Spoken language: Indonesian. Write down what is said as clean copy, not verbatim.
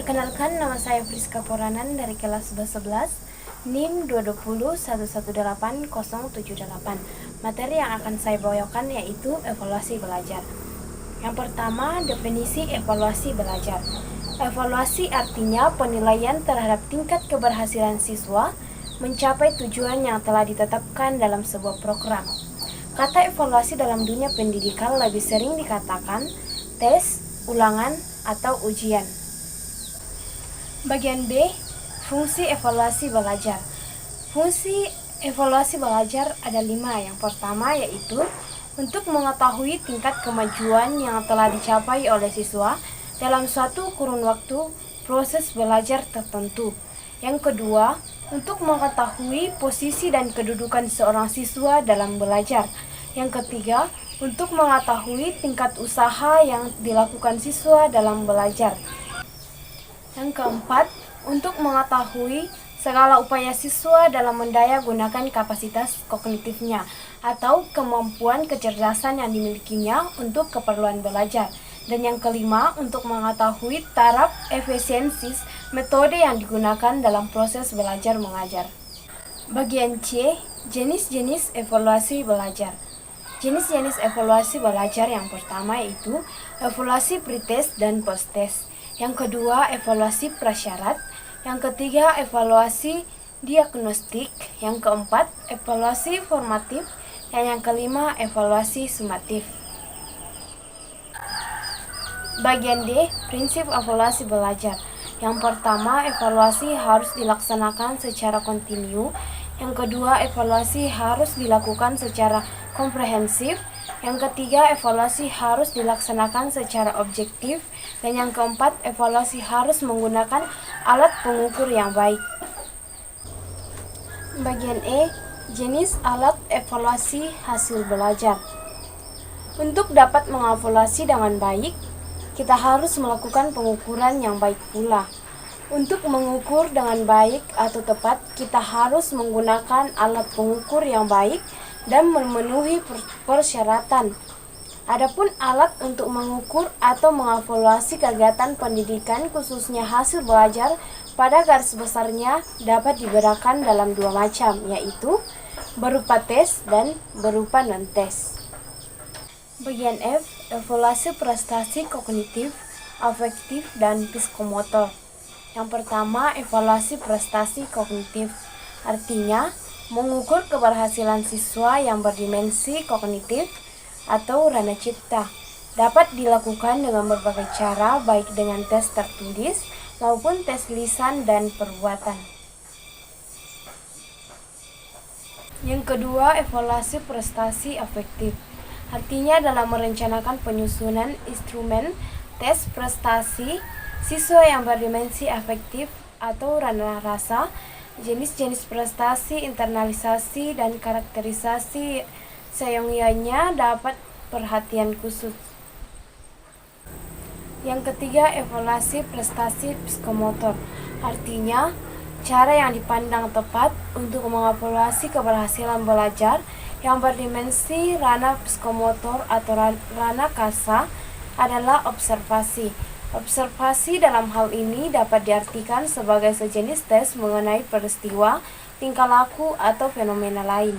Perkenalkan, nama saya Friska Poranan dari kelas 11, NIM 220118078. Materi yang akan saya bawakan yaitu evaluasi belajar. Yang pertama, definisi evaluasi belajar. Evaluasi artinya penilaian terhadap tingkat keberhasilan siswa mencapai tujuan yang telah ditetapkan dalam sebuah program. Kata evaluasi dalam dunia pendidikan lebih sering dikatakan tes, ulangan, atau ujian. Bagian B, fungsi evaluasi belajar. Fungsi evaluasi belajar ada 5. Yang pertama yaitu untuk mengetahui tingkat kemajuan yang telah dicapai oleh siswa dalam suatu kurun waktu proses belajar tertentu. Yang kedua, untuk mengetahui posisi dan kedudukan seorang siswa dalam belajar. Yang ketiga, untuk mengetahui tingkat usaha yang dilakukan siswa dalam belajar. Yang keempat, untuk mengetahui segala upaya siswa dalam mendaya gunakan kapasitas kognitifnya atau kemampuan kecerdasan yang dimilikinya untuk keperluan belajar. Dan yang kelima, untuk mengetahui taraf efisiensi metode yang digunakan dalam proses belajar mengajar. Bagian C, jenis-jenis evaluasi belajar. Jenis-jenis evaluasi belajar yang pertama yaitu evaluasi pretest dan post-test. Yang kedua, evaluasi prasyarat. Yang ketiga, evaluasi diagnostik. Yang keempat, evaluasi formatif. Dan yang kelima, evaluasi sumatif. Bagian D, prinsip evaluasi belajar. Yang pertama, evaluasi harus dilaksanakan secara kontinu. Yang kedua, evaluasi harus dilakukan secara komprehensif. Yang ketiga, evaluasi harus dilaksanakan secara objektif. Dan yang keempat, evaluasi harus menggunakan alat pengukur yang baik. Bagian E, jenis alat evaluasi hasil belajar. Untuk dapat mengevaluasi dengan baik, kita harus melakukan pengukuran yang baik pula. Untuk mengukur dengan baik atau tepat, kita harus menggunakan alat pengukur yang baik dan memenuhi persyaratan. Adapun alat untuk mengukur atau mengevaluasi kegiatan pendidikan khususnya hasil belajar pada garis besarnya dapat dibedakan dalam 2 macam, yaitu berupa tes dan berupa non-tes. Bagian F, evaluasi prestasi kognitif, afektif, dan psikomotor. Yang pertama, evaluasi prestasi kognitif. Artinya, mengukur keberhasilan siswa yang berdimensi kognitif atau rana cipta. Dapat dilakukan dengan berbagai cara, baik dengan tes tertulis maupun tes lisan dan perbuatan. Yang kedua, evaluasi prestasi afektif. Artinya dalam merencanakan penyusunan instrumen tes prestasi siswa yang berdimensi afektif atau ranah rasa, jenis-jenis prestasi, internalisasi, dan karakterisasi seyogyanya dapat perhatian khusus. Yang ketiga, evaluasi prestasi psikomotor. Artinya, cara yang dipandang tepat untuk mengevaluasi keberhasilan belajar yang berdimensi ranah psikomotor atau ranah kasa adalah observasi. Observasi dalam hal ini dapat diartikan sebagai sejenis tes mengenai peristiwa, tingkah laku, atau fenomena lain.